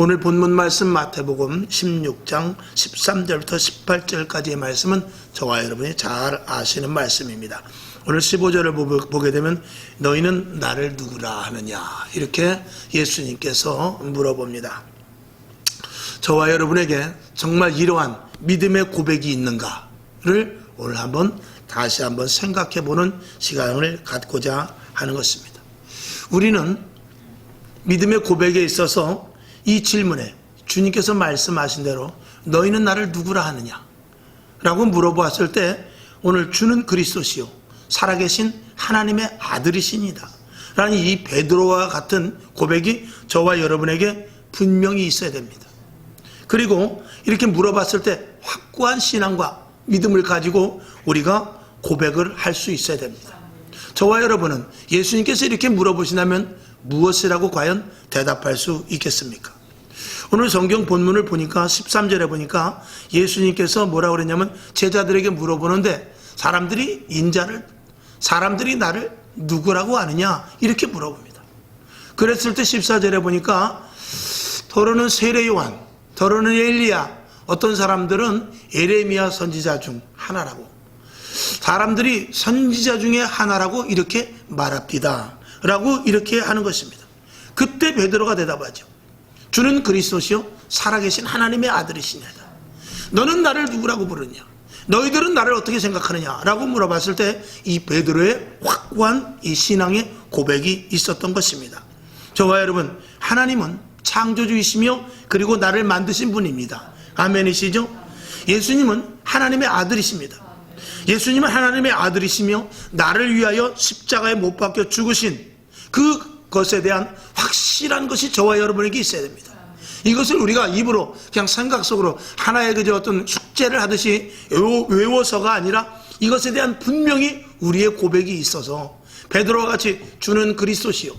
오늘 본문 말씀 마태복음 16장 13절부터 18절까지의 말씀은 저와 여러분이 잘 아시는 말씀입니다. 오늘 15절을 보게 되면 너희는 나를 누구라 하느냐 이렇게 예수님께서 물어봅니다. 저와 여러분에게 정말 이러한 믿음의 고백이 있는가를 오늘 다시 한번 생각해 보는 시간을 갖고자 하는 것입니다. 우리는 믿음의 고백에 있어서 이 질문에 주님께서 말씀하신 대로 너희는 나를 누구라 하느냐 라고 물어보았을 때 오늘 주는 그리스도시요 살아계신 하나님의 아들이시니다 라는 이 베드로와 같은 고백이 저와 여러분에게 분명히 있어야 됩니다. 그리고 이렇게 물어봤을 때 확고한 신앙과 믿음을 가지고 우리가 고백을 할 수 있어야 됩니다. 저와 여러분은 예수님께서 이렇게 물어보시다면 무엇이라고 과연 대답할 수 있겠습니까? 오늘 성경 본문을 보니까 13절에 보니까 예수님께서 뭐라고 그랬냐면 제자들에게 물어보는데 사람들이 나를 누구라고 아느냐 이렇게 물어봅니다. 그랬을 때 14절에 보니까 더러는 세례 요한, 더러는 엘리야, 어떤 사람들은 에레미야 선지자 중 하나라고, 사람들이 선지자 중에 하나라고 이렇게 말합니다 라고 이렇게 하는 것입니다. 그때 베드로가 대답하죠. 주는 그리스도시요 살아계신 하나님의 아들이시냐다. 너는 나를 누구라고 부르냐, 너희들은 나를 어떻게 생각하느냐 라고 물어봤을 때 이 베드로의 확고한 이 신앙의 고백이 있었던 것입니다. 저와 여러분, 하나님은 창조주이시며 그리고 나를 만드신 분입니다. 아멘이시죠? 예수님은 하나님의 아들이십니다. 예수님은 하나님의 아들이시며 나를 위하여 십자가에 못 박혀 죽으신 그것에 대한 확실한 것이 저와 여러분에게 있어야 됩니다. 이것을 우리가 입으로 그냥 생각 속으로 하나의 그저 어떤 숙제를 하듯이 외워서가 아니라 이것에 대한 분명히 우리의 고백이 있어서 베드로와 같이 주는 그리스도시요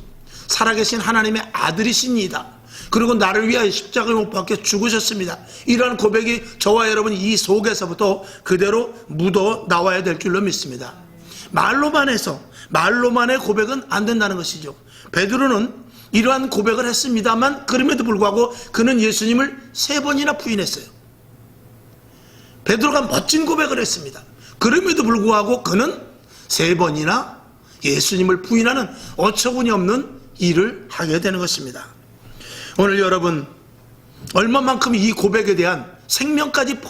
살아계신 하나님의 아들이십니다. 그리고 나를 위하여 십자가에 못 박혀 죽으셨습니다. 이러한 고백이 저와 여러분 이 속에서부터 그대로 묻어 나와야 될 줄로 믿습니다. 말로만의 고백은 안 된다는 것이죠. 베드로는 이러한 고백을 했습니다만 그럼에도 불구하고 그는 예수님을 3번이나 부인했어요. 베드로가 멋진 고백을 했습니다. 그럼에도 불구하고 그는 3번이나 예수님을 부인하는 어처구니 없는 일을 하게 되는 것입니다. 오늘 여러분, 얼마만큼 이 고백에 대한 생명까지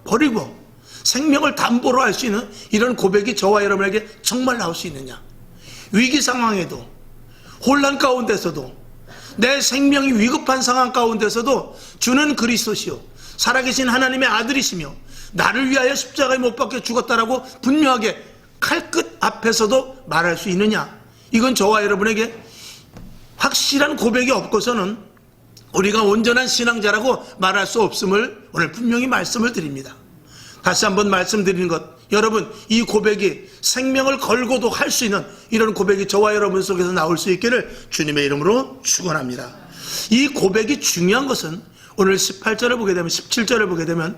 버리고 생명을 담보로 할 수 있는 이런 고백이 저와 여러분에게 정말 나올 수 있느냐. 위기 상황에도, 혼란 가운데서도, 내 생명이 위급한 상황 가운데서도 주는 그리스도시요 살아계신 하나님의 아들이시며 나를 위하여 십자가에 못 박혀 죽었다라고 분명하게 칼끝 앞에서도 말할 수 있느냐. 이건 저와 여러분에게 확실한 고백이 없고서는 우리가 온전한 신앙자라고 말할 수 없음을 오늘 분명히 말씀을 드립니다. 다시 한번 말씀드리는 것, 여러분 이 고백이 생명을 걸고도 할 수 있는 이런 고백이 저와 여러분 속에서 나올 수 있기를 주님의 이름으로 축원합니다. 이 고백이 중요한 것은 오늘 18절을 보게 되면 17절을 보게 되면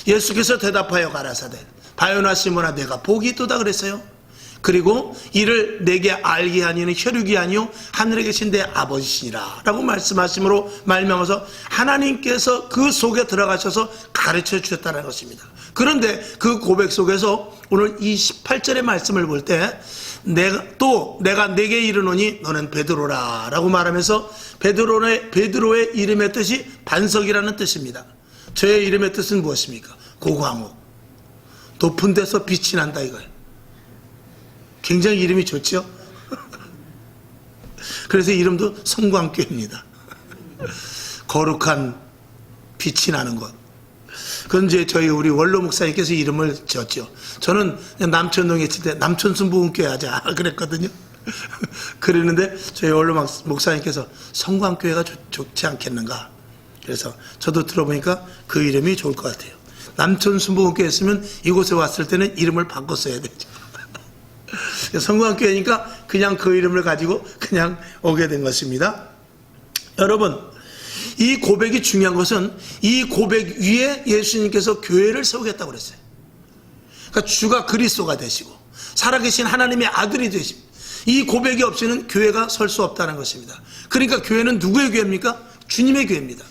예수께서 대답하여 가라사대 바요나 시몬아 내가 복이 있도다 그랬어요. 그리고 이를 내게 알게 하니는 혈육이 아니요 하늘에 계신 내 아버지시니라 라고 말씀하심으로 말미암아서 하나님께서 그 속에 들어가셔서 가르쳐 주셨다는 것입니다. 그런데 그 고백 속에서 오늘 이 18절의 말씀을 볼 때 내가 내게 이르노니 너는 베드로라 라고 말하면서 베드로의 이름의 뜻이 반석이라는 뜻입니다. 저의 이름의 뜻은 무엇입니까? 고광욱, 높은 데서 빛이 난다 이거예요. 굉장히 이름이 좋죠? 그래서 이름도 성광교입니다. 거룩한 빛이 나는 곳. 그건 이제 우리 원로 목사님께서 이름을 지었죠. 저는 남천동에 있을 때 남천순복음교회 하자 그랬거든요. 그러는데 저희 원로 목사님께서 성광교회가 좋지 않겠는가. 그래서 저도 들어보니까 그 이름이 좋을 것 같아요. 남천순복음교회 했으면 이곳에 왔을 때는 이름을 바꿔 써야 되죠. 성광교회니까 그냥 그 이름을 가지고 그냥 오게 된 것입니다. 여러분, 이 고백이 중요한 것은 이 고백 위에 예수님께서 교회를 세우겠다고 그랬어요. 그러니까 주가 그리스도가 되시고 살아계신 하나님의 아들이 되시고 이 고백이 없이는 교회가 설 수 없다는 것입니다. 그러니까 교회는 누구의 교회입니까? 주님의 교회입니다.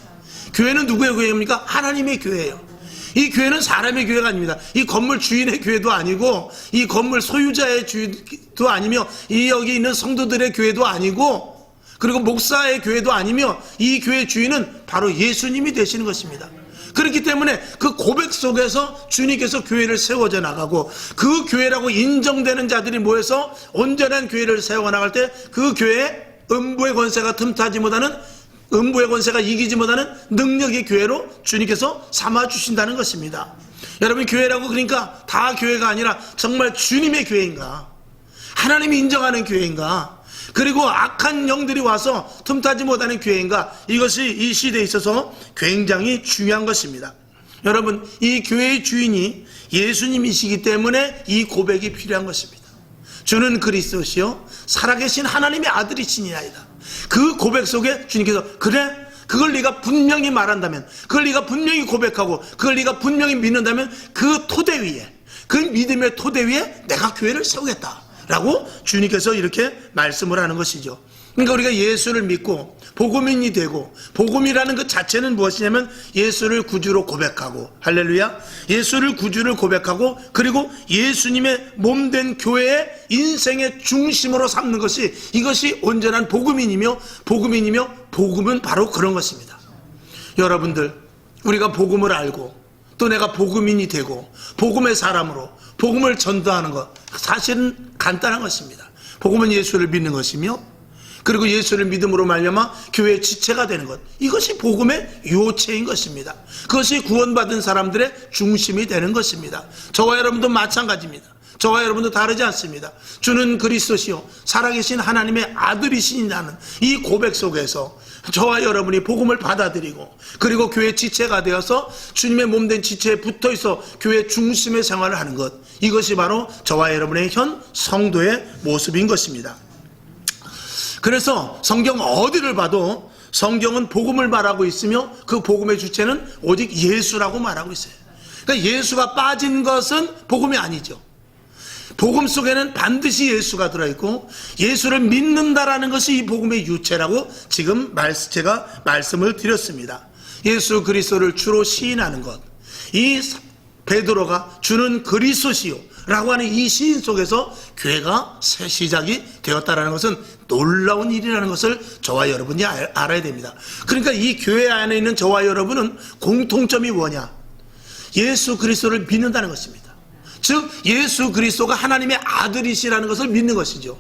교회는 누구의 교회입니까? 하나님의 교회예요. 이 교회는 사람의 교회가 아닙니다. 이 건물 주인의 교회도 아니고, 이 건물 소유자의 교회도 아니며, 이 여기 있는 성도들의 교회도 아니고, 그리고 목사의 교회도 아니며, 이 교회 주인은 바로 예수님이 되시는 것입니다. 그렇기 때문에 그 고백 속에서 주님께서 교회를 세워져 나가고, 그 교회라고 인정되는 자들이 모여서 온전한 교회를 세워나갈 때 그 교회에 음부의 권세가 틈타지 못하는, 음부의 권세가 이기지 못하는 능력의 교회로 주님께서 삼아주신다는 것입니다. 여러분, 교회라고 그러니까 다 교회가 아니라 정말 주님의 교회인가, 하나님이 인정하는 교회인가, 그리고 악한 영들이 와서 틈타지 못하는 교회인가, 이것이 이 시대에 있어서 굉장히 중요한 것입니다. 여러분, 이 교회의 주인이 예수님이시기 때문에 이 고백이 필요한 것입니다. 주는 그리스도시요 살아계신 하나님의 아들이시니이다. 그 고백 속에 주님께서, 그래, 그걸 네가 분명히 말한다면, 그걸 네가 분명히 고백하고, 그걸 네가 분명히 믿는다면 그 토대 위에, 그 믿음의 토대 위에 내가 교회를 세우겠다 라고 주님께서 이렇게 말씀을 하는 것이죠. 그러니까 우리가 예수를 믿고 복음인이 되고, 복음이라는 것 자체는 무엇이냐면 예수를 구주로 고백하고, 할렐루야, 예수를 구주를 고백하고, 그리고 예수님의 몸된 교회의 인생의 중심으로 삼는 것이, 이것이 온전한 복음인이며 복음은 바로 그런 것입니다. 여러분들, 우리가 복음을 알고 또 내가 복음인이 되고 복음의 사람으로 복음을 전도하는 것, 사실은 간단한 것입니다. 복음은 예수를 믿는 것이며, 그리고 예수를 믿음으로 말미암아 교회의 지체가 되는 것, 이것이 복음의 요체인 것입니다. 그것이 구원받은 사람들의 중심이 되는 것입니다. 저와 여러분도 마찬가지입니다. 저와 여러분도 다르지 않습니다. 주는 그리스도시요 살아계신 하나님의 아들이시라는 이 고백 속에서 저와 여러분이 복음을 받아들이고, 그리고 교회 지체가 되어서 주님의 몸된 지체에 붙어있어 교회 중심의 생활을 하는 것, 이것이 바로 저와 여러분의 현 성도의 모습인 것입니다. 그래서 성경 어디를 봐도 성경은 복음을 말하고 있으며, 그 복음의 주체는 오직 예수라고 말하고 있어요. 그러니까 예수가 빠진 것은 복음이 아니죠. 복음 속에는 반드시 예수가 들어있고, 예수를 믿는다라는 것이 이 복음의 유체라고 지금 제가 말씀을 드렸습니다. 예수 그리스도를 주로 시인하는 것, 이 베드로가 주는 그리스도시요 라고 하는 이 시인 속에서 교회가 새 시작이 되었다는 것은 놀라운 일이라는 것을 저와 여러분이 알아야 됩니다. 그러니까 이 교회 안에 있는 저와 여러분은 공통점이 뭐냐? 예수 그리스도를 믿는다는 것입니다. 즉 예수 그리스도가 하나님의 아들이시라는 것을 믿는 것이죠.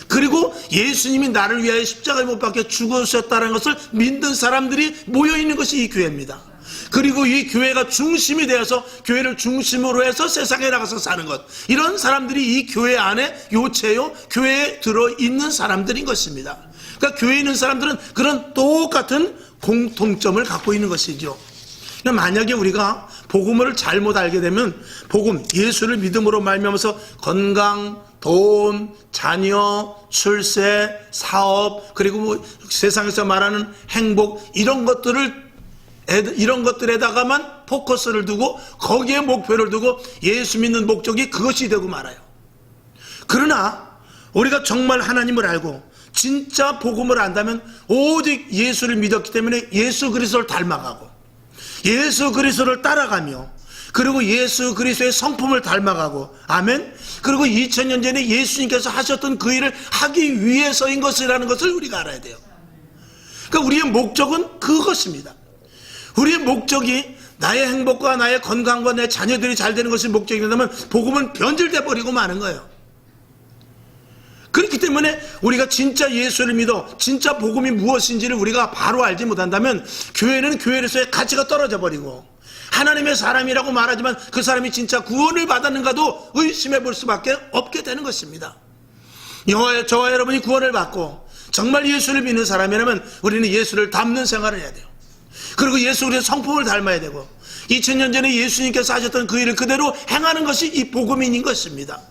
그리고 예수님이 나를 위하여 십자가에 못 박혀 죽으셨다는 것을 믿는 사람들이 모여있는 것이 이 교회입니다. 그리고 이 교회가 중심이 되어서 교회를 중심으로 해서 세상에 나가서 사는 것, 이런 사람들이 이 교회 안에 요체요, 교회에 들어있는 사람들인 것입니다. 그러니까 교회에 있는 사람들은 그런 똑같은 공통점을 갖고 있는 것이죠. 그러니까 만약에 우리가 복음을 잘못 알게 되면, 복음, 예수를 믿음으로 말미암아서 건강, 돈, 자녀, 출세, 사업, 그리고 뭐 세상에서 말하는 행복, 이런 것들에다가만 포커스를 두고 거기에 목표를 두고 예수 믿는 목적이 그것이 되고 말아요. 그러나 우리가 정말 하나님을 알고 진짜 복음을 안다면 오직 예수를 믿었기 때문에 예수 그리스도를 닮아가고, 예수 그리스도를 따라가며, 그리고 예수 그리스도의 성품을 닮아가고, 아멘. 그리고 2000년 전에 예수님께서 하셨던 그 일을 하기 위해서인 것이라는 것을 우리가 알아야 돼요. 그러니까 우리의 목적은 그것입니다. 우리의 목적이 나의 행복과 나의 건강과 내 자녀들이 잘 되는 것이 목적이 된다면 복음은 변질돼 버리고 마는 거예요. 그렇기 때문에 우리가 진짜 예수를 믿어 진짜 복음이 무엇인지를 우리가 바로 알지 못한다면 교회는 교회로서의 가치가 떨어져 버리고, 하나님의 사람이라고 말하지만 그 사람이 진짜 구원을 받았는가도 의심해 볼 수밖에 없게 되는 것입니다. 저와 여러분이 구원을 받고 정말 예수를 믿는 사람이라면 우리는 예수를 닮는 생활을 해야 돼요. 그리고 예수 그리스도의 성품을 닮아야 되고, 2000년 전에 예수님께서 하셨던 그 일을 그대로 행하는 것이 이 복음인인 것입니다.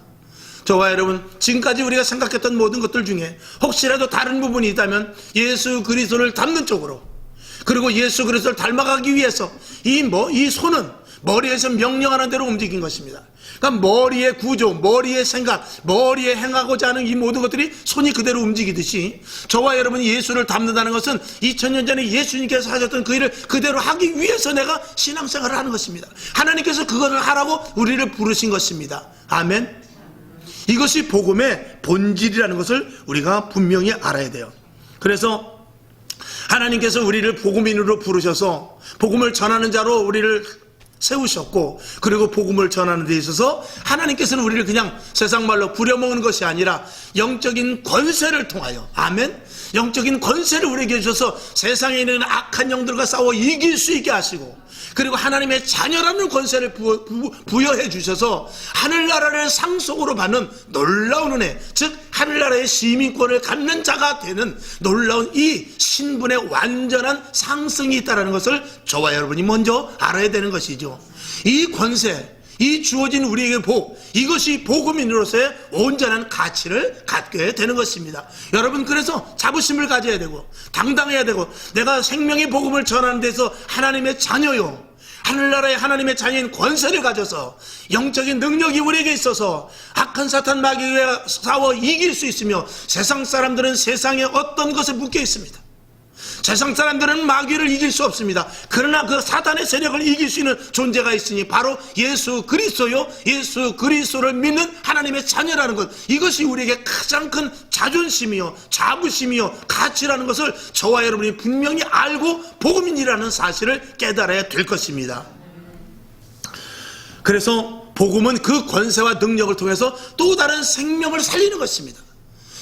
저와 여러분, 지금까지 우리가 생각했던 모든 것들 중에 혹시라도 다른 부분이 있다면 예수 그리스도를 닮는 쪽으로, 그리고 예수 그리스도를 닮아가기 위해서 이 손은 머리에서 명령하는 대로 움직인 것입니다. 그러니까 머리의 구조, 머리의 생각, 머리에 행하고자 하는 이 모든 것들이 손이 그대로 움직이듯이 저와 여러분이 예수를 닮는다는 것은 2000년 전에 예수님께서 하셨던 그 일을 그대로 하기 위해서 내가 신앙생활을 하는 것입니다. 하나님께서 그것을 하라고 우리를 부르신 것입니다. 아멘. 이것이 복음의 본질이라는 것을 우리가 분명히 알아야 돼요. 그래서 하나님께서 우리를 복음인으로 부르셔서 복음을 전하는 자로 우리를 세우셨고, 그리고 복음을 전하는 데 있어서 하나님께서는 우리를 그냥 세상 말로 부려먹는 것이 아니라 영적인 권세를 통하여, 아멘, 영적인 권세를 우리에게 주셔서 세상에 있는 악한 영들과 싸워 이길 수 있게 하시고, 그리고 하나님의 자녀라는 권세를 부여해 주셔서 하늘나라를 상속으로 받는 놀라운 은혜, 즉 하늘나라의 시민권을 갖는 자가 되는 놀라운 이 신분의 완전한 상승이 있다는 것을 저와 여러분이 먼저 알아야 되는 것이죠. 이 권세, 이 주어진 우리에게 복, 이것이 복음인으로서의 온전한 가치를 갖게 되는 것입니다. 여러분, 그래서 자부심을 가져야 되고 당당해야 되고, 내가 생명의 복음을 전하는 데서 하나님의 자녀요, 하늘나라의 하나님의 자녀인 권세를 가져서 영적인 능력이 우리에게 있어서 악한 사탄 마귀와 싸워 이길 수 있으며, 세상 사람들은 세상에 어떤 것에 묶여 있습니다. 세상 사람들은 마귀를 이길 수 없습니다. 그러나 그 사탄의 세력을 이길 수 있는 존재가 있으니 바로 예수 그리스도요, 예수 그리스도를 믿는 하나님의 자녀라는 것, 이것이 우리에게 가장 큰 자존심이요, 자부심이요, 가치라는 것을 저와 여러분이 분명히 알고 복음인이라는 사실을 깨달아야 될 것입니다. 그래서 복음은 그 권세와 능력을 통해서 또 다른 생명을 살리는 것입니다.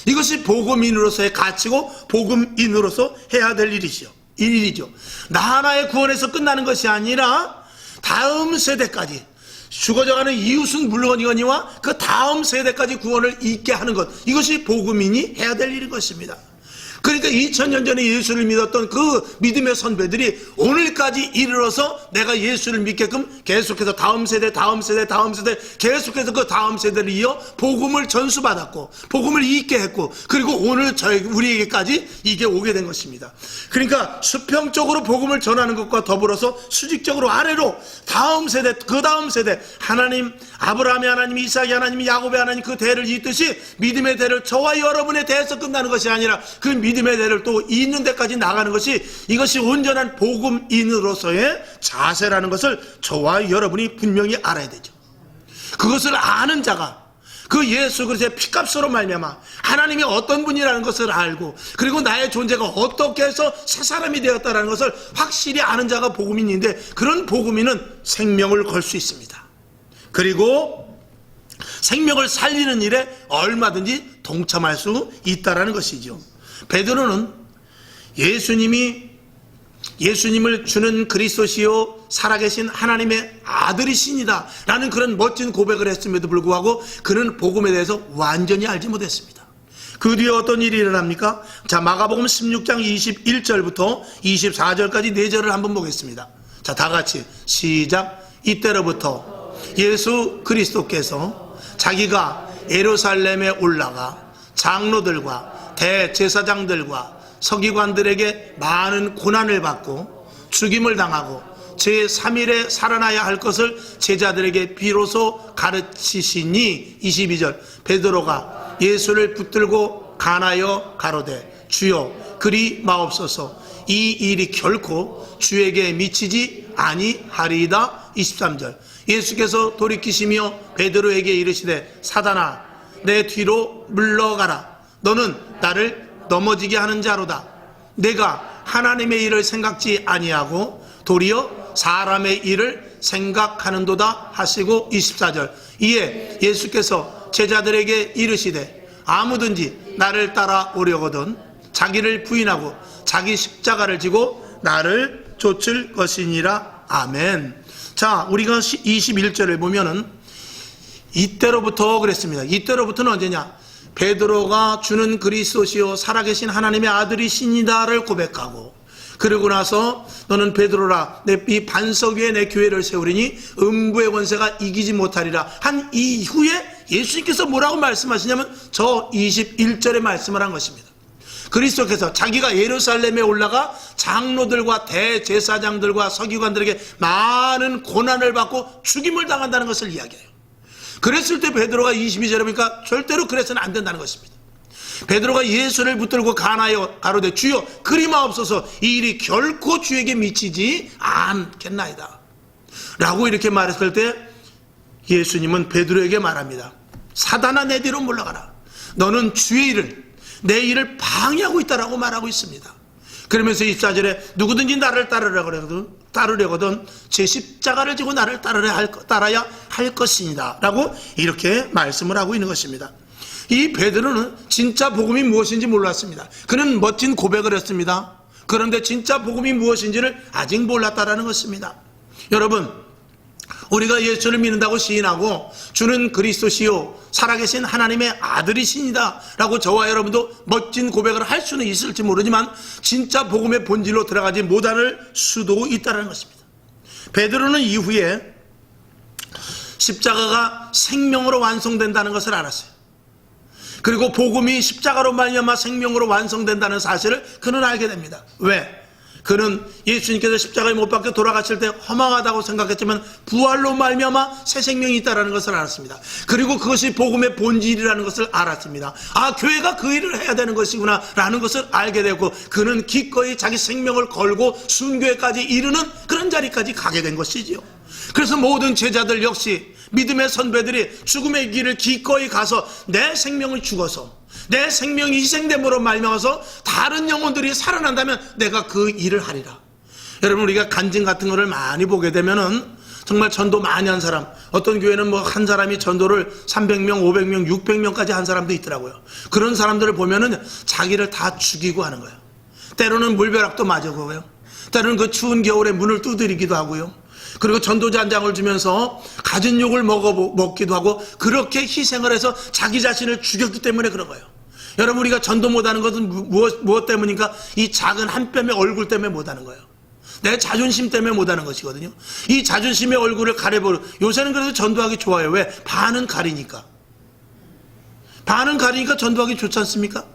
이것이 복음인으로서의 가치고 복음인으로서 해야 될 일이죠. 나 하나의 구원에서 끝나는 것이 아니라 다음 세대까지, 죽어져가는 이웃은 물론이거니와 그 다음 세대까지 구원을 잊게 하는 것, 이것이 복음인이 해야 될 일인 것입니다. 그러니까 2000년 전에 예수를 믿었던 그 믿음의 선배들이 오늘까지 이르러서 내가 예수를 믿게끔 계속해서 다음 세대 계속해서 그 다음 세대를 이어 복음을 전수받았고 복음을 잊게 했고, 그리고 오늘 우리에게까지 이게 오게 된 것입니다. 그러니까 수평적으로 복음을 전하는 것과 더불어서 수직적으로 아래로 다음 세대, 그 다음 세대, 하나님, 아브라함의 하나님, 이삭의 하나님, 야곱의 하나님, 그 대를 잇듯이 믿음의 대를 저와 여러분의 대에서 끝나는 것이 아니라 그 믿음의 대를 또 잇는 데까지 나가는 것이, 이것이 온전한 복음인으로서의 자세라는 것을 저와 여러분이 분명히 알아야 되죠. 그것을 아는 자가 그 예수 그리스도의 피값으로 말미암아 하나님이 어떤 분이라는 것을 알고, 그리고 나의 존재가 어떻게 해서 새 사람이 되었다는 것을 확실히 아는 자가 복음인인데, 그런 복음인은 생명을 걸 수 있습니다. 그리고 생명을 살리는 일에 얼마든지 동참할 수 있다는 것이죠. 베드로는 예수님을 주는 그리스도시요 살아계신 하나님의 아들이시니다 라는 그런 멋진 고백을 했음에도 불구하고 그는 복음에 대해서 완전히 알지 못했습니다. 그 뒤에 어떤 일이 일어납니까? 자, 마가복음 16장 21절부터 24절까지 4절을 한번 보겠습니다. 자, 다 같이 시작. 이때로부터 예수 그리스도께서 자기가 예루살렘에 올라가 장로들과 대제사장들과 서기관들에게 많은 고난을 받고 죽임을 당하고 제3일에 살아나야 할 것을 제자들에게 비로소 가르치시니, 22절, 베드로가 예수를 붙들고 간하여 가로되 주여 그리 마옵소서, 이 일이 결코 주에게 미치지 아니하리이다. 23절, 예수께서 돌이키시며 베드로에게 이르시되 사단아 내 뒤로 물러가라, 너는 나를 넘어지게 하는 자로다. 내가 하나님의 일을 생각지 아니하고 도리어 사람의 일을 생각하는도다 하시고, 24절, 이에 예수께서 제자들에게 이르시되 아무든지 나를 따라오려거든 자기를 부인하고 자기 십자가를 지고 나를 쫓을 것이니라. 아멘. 자, 우리가 21절을 보면은 이때로부터 그랬습니다. 이때로부터는 언제냐? 베드로가 주는 그리스도시요 살아계신 하나님의 아들이시니다를 고백하고, 그러고 나서 너는 베드로라, 이 반석 위에 내 교회를 세우리니 음부의 권세가 이기지 못하리라 한 이후에 예수님께서 뭐라고 말씀하시냐면 저 21절에 말씀을 한 것입니다. 그리스도께서 자기가 예루살렘에 올라가 장로들과 대제사장들과 서기관들에게 많은 고난을 받고 죽임을 당한다는 것을 이야기해요. 그랬을 때 베드로가 22절에 보니까 절대로 그래서는 안 된다는 것입니다. 베드로가 예수를 붙들고 간하여 가로되 주여 그리마옵소서, 이 일이 결코 주에게 미치지 않겠나이다 라고 이렇게 말했을 때 예수님은 베드로에게 말합니다. 사단아, 내 뒤로 물러가라. 너는 주의 일을, 내 일을 방해하고 있다라고 말하고 있습니다. 그러면서 24절에 누구든지 나를 따르려거든 제 십자가를 지고 나를 따라야 할 것이니다 라고 이렇게 말씀을 하고 있는 것입니다. 이 베드로는 진짜 복음이 무엇인지 몰랐습니다. 그는 멋진 고백을 했습니다. 그런데 진짜 복음이 무엇인지를 아직 몰랐다라는 것입니다. 여러분, 우리가 예수를 믿는다고 시인하고 주는 그리스도시요 살아계신 하나님의 아들이시니다 라고 저와 여러분도 멋진 고백을 할 수는 있을지 모르지만 진짜 복음의 본질로 들어가지 못할 수도 있다는 것입니다. 베드로는 이후에 십자가가 생명으로 완성된다는 것을 알았어요. 그리고 복음이 십자가로 말미암아 생명으로 완성된다는 사실을 그는 알게 됩니다. 왜? 그는 예수님께서 십자가에 못 박혀 돌아가실 때 허망하다고 생각했지만 부활로 말미암아 새 생명이 있다는 것을 알았습니다. 그리고 그것이 복음의 본질이라는 것을 알았습니다. 아, 교회가 그 일을 해야 되는 것이구나 라는 것을 알게 되고 그는 기꺼이 자기 생명을 걸고 순교회까지 이르는 그런 자리까지 가게 된 것이지요. 그래서 모든 제자들 역시 믿음의 선배들이 죽음의 길을 기꺼이 가서 내 생명을 죽어서 내 생명이 희생됨으로 말미암아서 다른 영혼들이 살아난다면 내가 그 일을 하리라. 여러분, 우리가 간증 같은 거를 많이 보게 되면은 정말 전도 많이 한 사람, 어떤 교회는 뭐 한 사람이 전도를 300명, 500명, 600명까지 한 사람도 있더라고요. 그런 사람들을 보면은 자기를 다 죽이고 하는 거예요. 때로는 물벼락도 맞아보고요. 때로는 그 추운 겨울에 문을 두드리기도 하고요. 그리고 전도자 한 장을 주면서 가진 욕을 먹기도 하고 그렇게 희생을 해서 자기 자신을 죽였기 때문에 그런 거예요. 여러분, 우리가 전도 못하는 것은 무엇 때문인가? 이 작은 한 뼘의 얼굴 때문에 못하는 거예요. 내 자존심 때문에 못하는 것이거든요. 이 자존심의 얼굴을 가려버려. 요새는 그래도 전도하기 좋아요. 왜? 반은 가리니까. 반은 가리니까 전도하기 좋지 않습니까?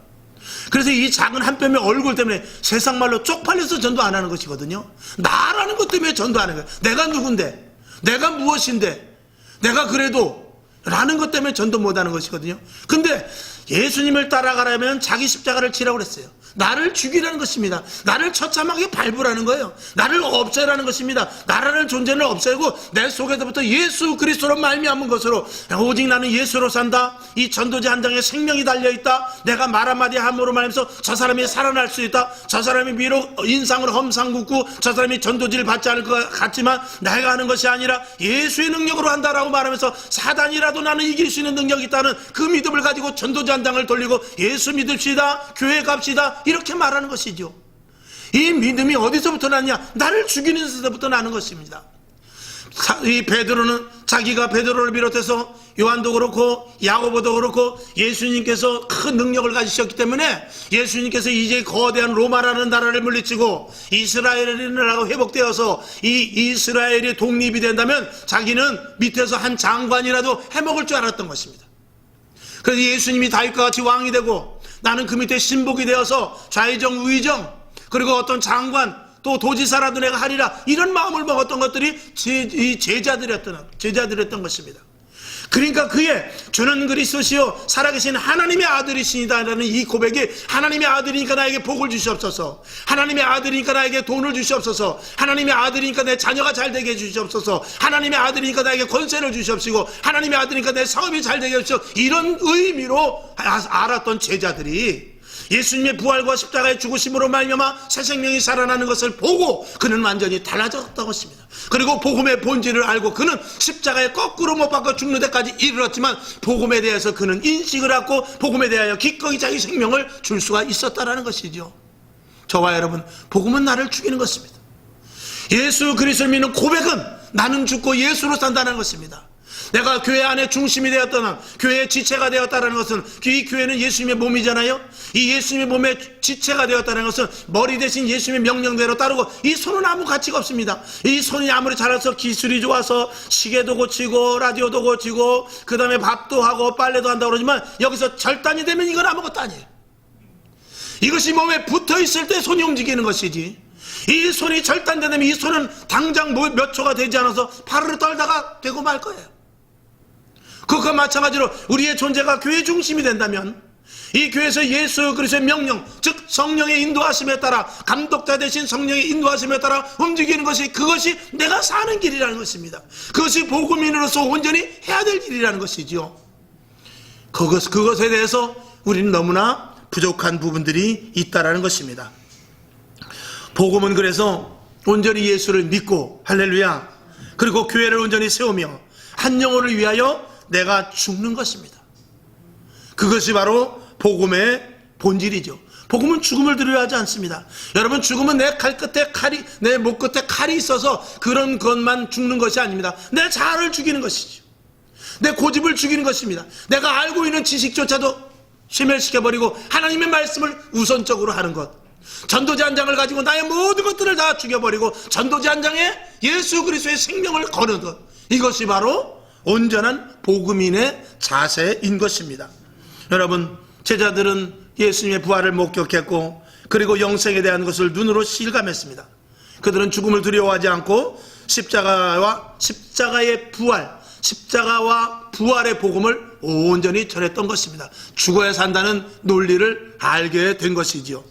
그래서 이 작은 한 뼘의 얼굴 때문에 세상 말로 쪽팔려서 전도 안 하는 것이거든요. 나라는 것 때문에 전도하는 거예요. 내가 누군데, 내가 무엇인데, 내가 그래도 라는 것 때문에 전도 못하는 것이거든요. 근데 예수님을 따라가려면 자기 십자가를 지라고 그랬어요. 나를 죽이라는 것입니다. 나를 처참하게 밟으라는 거예요. 나를 없애라는 것입니다. 나라는 존재를 없애고 내 속에서부터 예수 그리스도로 말미암은 것으로 오직 나는 예수로 산다. 이 전도자 한 장에 생명이 달려있다. 내가 말 한마디 함으로 말하면서 저 사람이 살아날 수 있다. 저 사람이 비록 인상을 험상 굽고 저 사람이 전도지를 받지 않을 것 같지만 내가 하는 것이 아니라 예수의 능력으로 한다라고 말하면서 사단이라도 나는 이길 수 있는 능력이 있다는 그 믿음을 가지고 전도자 한 장을 돌리고 예수 믿읍시다. 교회 갑시다. 이렇게 말하는 것이죠. 이 믿음이 어디서부터 나느냐? 나를 죽이는 데서부터 나는 것입니다. 이 베드로는 자기가 베드로를 비롯해서 요한도 그렇고 야고보도 그렇고 예수님께서 큰 능력을 가지셨기 때문에 예수님께서 이제 거대한 로마라는 나라를 물리치고 이스라엘의 나라가 회복되어서 이 이스라엘이 독립이 된다면 자기는 밑에서 한 장관이라도 해먹을 줄 알았던 것입니다. 그래서 예수님이 다윗과 같이 왕이 되고 나는 그 밑에 신복이 되어서 좌의정 우의정 그리고 어떤 장관 또 도지사라도 내가 하리라 이런 마음을 먹었던 것들이 제자들이었던 것입니다. 그러니까 그의 주는 그리스도시요 살아계신 하나님의 아들이시니다라는 이 고백이 하나님의 아들이니까 나에게 복을 주시옵소서, 하나님의 아들이니까 나에게 돈을 주시옵소서, 하나님의 아들이니까 내 자녀가 잘되게 해주시옵소서, 하나님의 아들이니까 나에게 권세를 주시옵시고 하나님의 아들이니까 내 사업이 잘되게 해주시옵소서, 이런 의미로 알았던 제자들이 예수님의 부활과 십자가의 죽으심으로 말미암아 새 생명이 살아나는 것을 보고 그는 완전히 달라졌다고 했습니다. 그리고 복음의 본질을 알고 그는 십자가에 거꾸로 못 박혀 죽는 데까지 이르렀지만 복음에 대해서 그는 인식을 하고 복음에 대하여 기꺼이 자기 생명을 줄 수가 있었다는 것이죠. 저와 여러분, 복음은 나를 죽이는 것입니다. 예수 그리스도를 믿는 고백은 나는 죽고 예수로 산다는 것입니다. 내가 교회 안에 중심이 되었다는, 교회의 지체가 되었다는 것은 이 교회는 예수님의 몸이잖아요. 이 예수님의 몸의 지체가 되었다는 것은 머리 대신 예수님의 명령대로 따르고 이 손은 아무 가치가 없습니다. 이 손이 아무리 잘해서 기술이 좋아서 시계도 고치고 라디오도 고치고 그 다음에 밥도 하고 빨래도 한다고 그러지만 여기서 절단이 되면 이건 아무것도 아니에요. 이것이 몸에 붙어있을 때 손이 움직이는 것이지 이 손이 절단되면 이 손은 당장 몇 초가 되지 않아서 파르르 떨다가 되고 말 거예요. 그것과 마찬가지로 우리의 존재가 교회 중심이 된다면 이 교회에서 예수 그리스도의 명령, 즉 성령의 인도하심에 따라, 감독자 되신 성령의 인도하심에 따라 움직이는 것이, 그것이 내가 사는 길이라는 것입니다. 그것이 복음인으로서 온전히 해야 될 일이라는 것이지요. 그것에 대해서 우리는 너무나 부족한 부분들이 있다라는 것입니다. 복음은 그래서 온전히 예수를 믿고, 할렐루야, 그리고 교회를 온전히 세우며 한 영혼을 위하여 내가 죽는 것입니다. 그것이 바로 복음의 본질이죠. 복음은 죽음을 두려워하지 않습니다. 여러분, 죽음은 내 목 끝에 칼이 있어서 그런 것만 죽는 것이 아닙니다. 내 자아를 죽이는 것이죠. 내 고집을 죽이는 것입니다. 내가 알고 있는 지식조차도 소멸시켜버리고 하나님의 말씀을 우선적으로 하는 것, 전도지 한 장을 가지고 나의 모든 것들을 다 죽여버리고 전도지 한 장에 예수 그리스도의 생명을 거는 것, 이것이 바로 온전한 복음인의 자세인 것입니다. 여러분, 제자들은 예수님의 부활을 목격했고 그리고 영생에 대한 것을 눈으로 실감했습니다. 그들은 죽음을 두려워하지 않고 십자가의 부활, 십자가와 부활의 복음을 온전히 전했던 것입니다. 죽어야 산다는 논리를 알게 된 것이지요.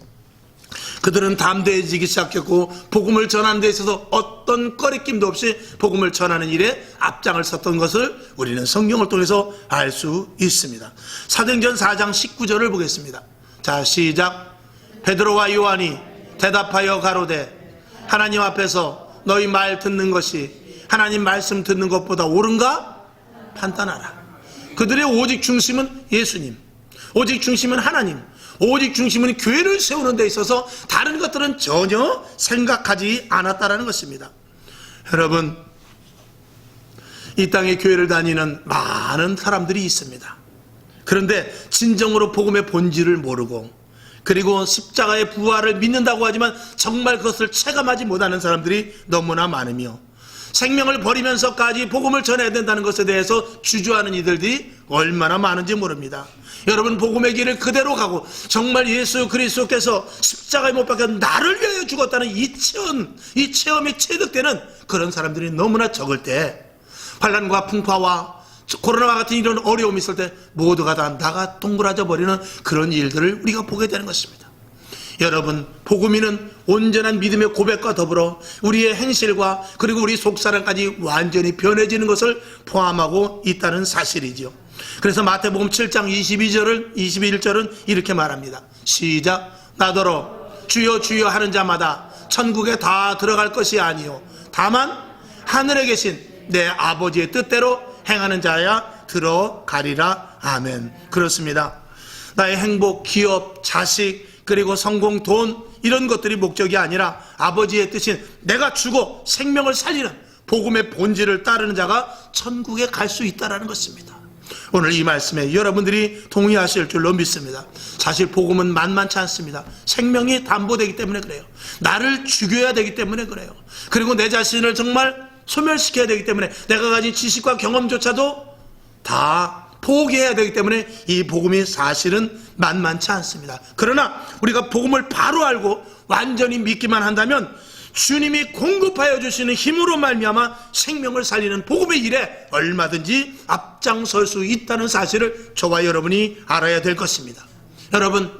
그들은 담대해지기 시작했고 복음을 전하는 데 있어서 어떤 꺼리낌도 없이 복음을 전하는 일에 앞장을 섰던 것을 우리는 성경을 통해서 알 수 있습니다. 사도행전 4장 19절을 보겠습니다. 자, 시작. 베드로와 요한이 대답하여 가로되 하나님 앞에서 너희 말 듣는 것이 하나님 말씀 듣는 것보다 옳은가 판단하라. 그들의 오직 중심은 예수님, 오직 중심은 하나님, 오직 중심은 교회를 세우는 데 있어서 다른 것들은 전혀 생각하지 않았다라는 것입니다. 여러분, 이 땅에 교회를 다니는 많은 사람들이 있습니다. 그런데 진정으로 복음의 본질을 모르고 그리고 십자가의 부활을 믿는다고 하지만 정말 그것을 체감하지 못하는 사람들이 너무나 많으며 생명을 버리면서까지 복음을 전해야 된다는 것에 대해서 주저하는 이들이 얼마나 많은지 모릅니다. 여러분, 복음의 길을 그대로 가고 정말 예수 그리스도께서 십자가에 못 박혀 나를 위하여 죽었다는 이 체험이 체득되는 그런 사람들이 너무나 적을 때, 환난과 풍파와 코로나와 같은 이런 어려움이 있을 때 모두가 다 나가 동그라져 버리는 그런 일들을 우리가 보게 되는 것입니다. 여러분, 복음인은 온전한 믿음의 고백과 더불어 우리의 행실과 그리고 우리 속사람까지 완전히 변해지는 것을 포함하고 있다는 사실이죠. 그래서 마태복음 7장 21절은 이렇게 말합니다. 시작. 나더러 주여 주여 하는 자마다 천국에 다 들어갈 것이 아니요 다만 하늘에 계신 내 아버지의 뜻대로 행하는 자야 들어가리라. 아멘. 그렇습니다. 나의 행복, 기업, 자식, 그리고 성공, 돈, 이런 것들이 목적이 아니라 아버지의 뜻인 내가 죽어 생명을 살리는 복음의 본질을 따르는 자가 천국에 갈 수 있다는 것입니다. 오늘 이 말씀에 여러분들이 동의하실 줄로 믿습니다. 사실 복음은 만만치 않습니다. 생명이 담보되기 때문에 그래요. 나를 죽여야 되기 때문에 그래요. 그리고 내 자신을 정말 소멸시켜야 되기 때문에 내가 가진 지식과 경험조차도 다 포기해야 되기 때문에 이 복음이 사실은 만만치 않습니다. 그러나 우리가 복음을 바로 알고 완전히 믿기만 한다면 주님이 공급하여 주시는 힘으로 말미암아 생명을 살리는 복음의 일에 얼마든지 앞장설 수 있다는 사실을 저와 여러분이 알아야 될 것입니다. 여러분,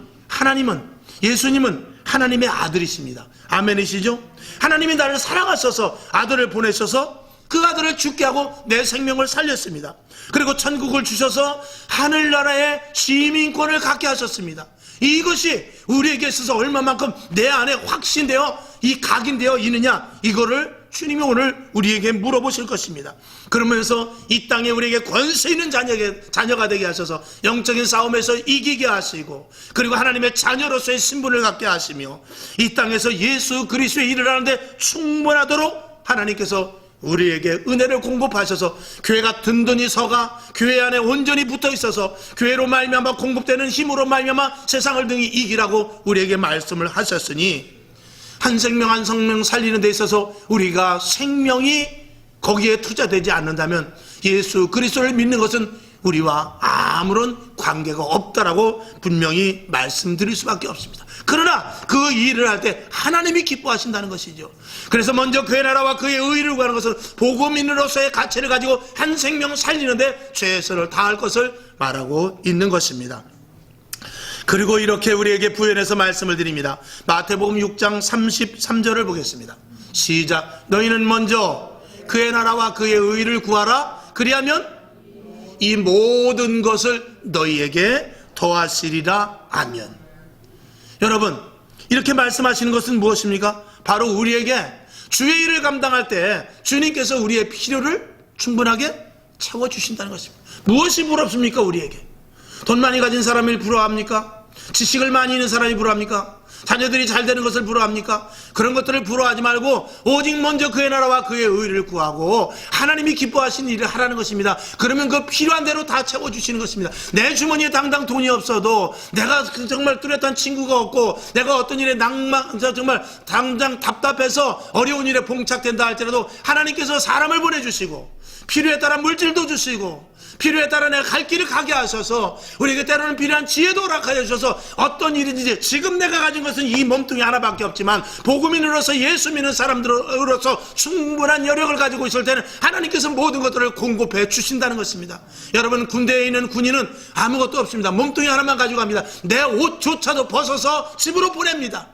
예수님은 하나님의 아들이십니다. 아멘이시죠? 하나님이 나를 사랑하셔서 아들을 보내셔서 그 아들을 죽게 하고 내 생명을 살렸습니다. 그리고 천국을 주셔서 하늘나라의 시민권을 갖게 하셨습니다. 이것이 우리에게 있어서 얼마만큼 내 안에 확신되어 각인되어 있느냐, 이거를 주님이 오늘 우리에게 물어보실 것입니다. 그러면서 이 땅에 우리에게 권세 있는 자녀가 되게 하셔서 영적인 싸움에서 이기게 하시고 그리고 하나님의 자녀로서의 신분을 갖게 하시며 이 땅에서 예수 그리스도의 일을 하는데 충분하도록 하나님께서 우리에게 은혜를 공급하셔서 교회가 든든히 서가 교회 안에 온전히 붙어 있어서 교회로 말미암아 공급되는 힘으로 말미암아 세상을 등이 이기라고 우리에게 말씀을 하셨으니 한 생명 한 생명 살리는 데 있어서 우리가 생명이 거기에 투자되지 않는다면 예수 그리스도를 믿는 것은 우리와 아무런 관계가 없다라고 분명히 말씀드릴 수밖에 없습니다. 그러나 그 일을 할 때 하나님이 기뻐하신다는 것이죠. 그래서 먼저 그의 나라와 그의 의를 구하는 것은 복음인으로서의 가치를 가지고 한 생명 살리는데 최선을 다할 것을 말하고 있는 것입니다. 그리고 이렇게 우리에게 부연해서 말씀을 드립니다. 마태복음 6장 33절을 보겠습니다. 시작. 너희는 먼저 그의 나라와 그의 의를 구하라. 그리하면 이 모든 것을 너희에게 더하시리라. 아멘. 여러분, 이렇게 말씀하시는 것은 무엇입니까? 바로 우리에게 주의 일을 감당할 때 주님께서 우리의 필요를 충분하게 채워주신다는 것입니다. 무엇이 부럽습니까? 우리에게 돈 많이 가진 사람을 부러워합니까? 지식을 많이 있는 사람이 부러워합니까? 자녀들이 잘 되는 것을 부러워합니까? 그런 것들을 부러워하지 말고 오직 먼저 그의 나라와 그의 의를 구하고 하나님이 기뻐하시는 일을 하라는 것입니다. 그러면 그 필요한 대로 다 채워주시는 것입니다. 내 주머니에 당장 돈이 없어도, 내가 정말 뚜렷한 친구가 없고, 내가 어떤 일에 정말 당장 답답해서 어려운 일에 봉착된다 할지라도 하나님께서 사람을 보내주시고 필요에 따라 물질도 주시고 필요에 따라 내가 갈 길을 가게 하셔서 우리에게 때로는 필요한 지혜도 허락하여 주셔서 어떤 일인지, 지금 내가 가진 것은 이 몸뚱이 하나밖에 없지만 복음인으로서 예수 믿는 사람들로서 충분한 여력을 가지고 있을 때는 하나님께서 모든 것들을 공급해 주신다는 것입니다. 여러분, 군대에 있는 군인은 아무것도 없습니다. 몸뚱이 하나만 가지고 갑니다. 내 옷조차도 벗어서 집으로 보냅니다.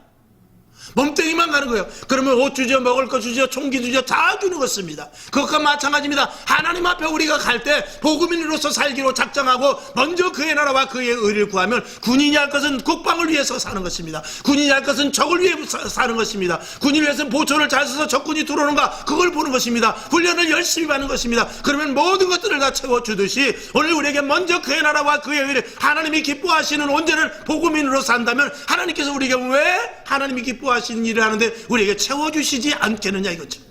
몸뚱이만 가는 거예요. 그러면 옷 주죠, 먹을 거 주죠, 총기 주죠, 다 주는 것입니다. 그것과 마찬가지입니다. 하나님 앞에 우리가 갈 때 복음인으로서 살기로 작정하고 먼저 그의 나라와 그의 의를 구하면 군인이 할 것은 국방을 위해서 사는 것입니다. 군인이 할 것은 적을 위해 사는 것입니다. 군인을 위해서는 보초를 잘 써서 적군이 들어오는가 그걸 보는 것입니다. 훈련을 열심히 받는 것입니다. 그러면 모든 것들을 다 채워주듯이 오늘 우리에게 먼저 그의 나라와 그의 의를, 하나님이 기뻐하시는 온전한 복음인으로 산다면 하나님께서 우리에게 왜 하나님이 기뻐하시는 일을 하는데 우리에게 채워주시지 않겠느냐 이거죠.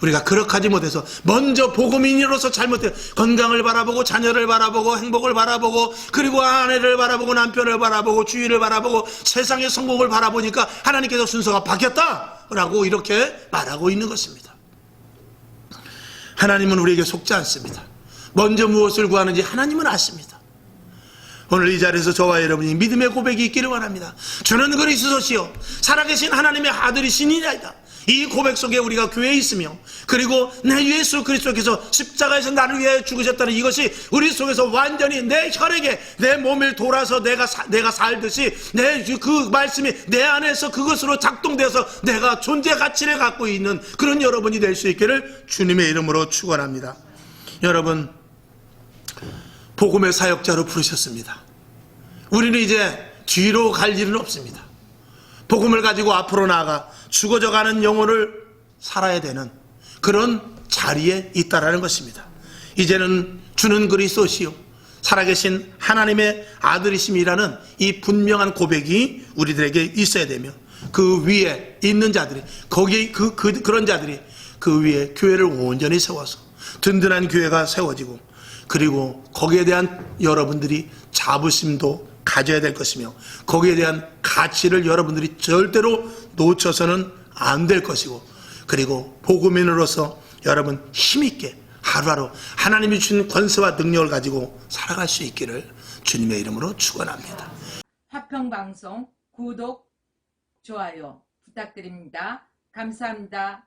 우리가 그렇게 하지 못해서 먼저 복음인으로서 잘못해 건강을 바라보고 자녀를 바라보고 행복을 바라보고 그리고 아내를 바라보고 남편을 바라보고 주위를 바라보고 세상의 성공을 바라보니까 하나님께서 순서가 바뀌었다라고 이렇게 말하고 있는 것입니다. 하나님은 우리에게 속지 않습니다. 먼저 무엇을 구하는지 하나님은 아십니다. 오늘 이 자리에서 저와 여러분이 믿음의 고백이 있기를 원합니다. 주는 그리스도시요 살아계신 하나님의 아들이시니이다. 이 고백 속에 우리가 교회에 있으며 그리고 내 예수 그리스도께서 십자가에서 나를 위해 죽으셨다는 이것이 우리 속에서 완전히 내 혈액에 내 몸을 돌아서 내가 살듯이 내 그 말씀이 내 안에서 그것으로 작동되어서 내가 존재 가치를 갖고 있는 그런 여러분이 될 수 있기를 주님의 이름으로 축원합니다. 여러분, 복음의 사역자로 부르셨습니다. 우리는 이제 뒤로 갈 일은 없습니다. 복음을 가지고 앞으로 나아가 죽어져가는 영혼을 살아야 되는 그런 자리에 있다라는 것입니다. 이제는 주는 그리스도시요 살아계신 하나님의 아들이심이라는 이 분명한 고백이 우리들에게 있어야 되며 그 위에 있는 자들이 그런 자들이 그 위에 교회를 온전히 세워서 든든한 교회가 세워지고 그리고 거기에 대한 여러분들이 자부심도 가져야 될 것이며 거기에 대한 가치를 여러분들이 절대로 놓쳐서는 안 될 것이고 그리고 복음인으로서 여러분 힘있게 하루하루 하나님이 주신 권세와 능력을 가지고 살아갈 수 있기를 주님의 이름으로 축원합니다. 화평방송 구독, 좋아요 부탁드립니다. 감사합니다.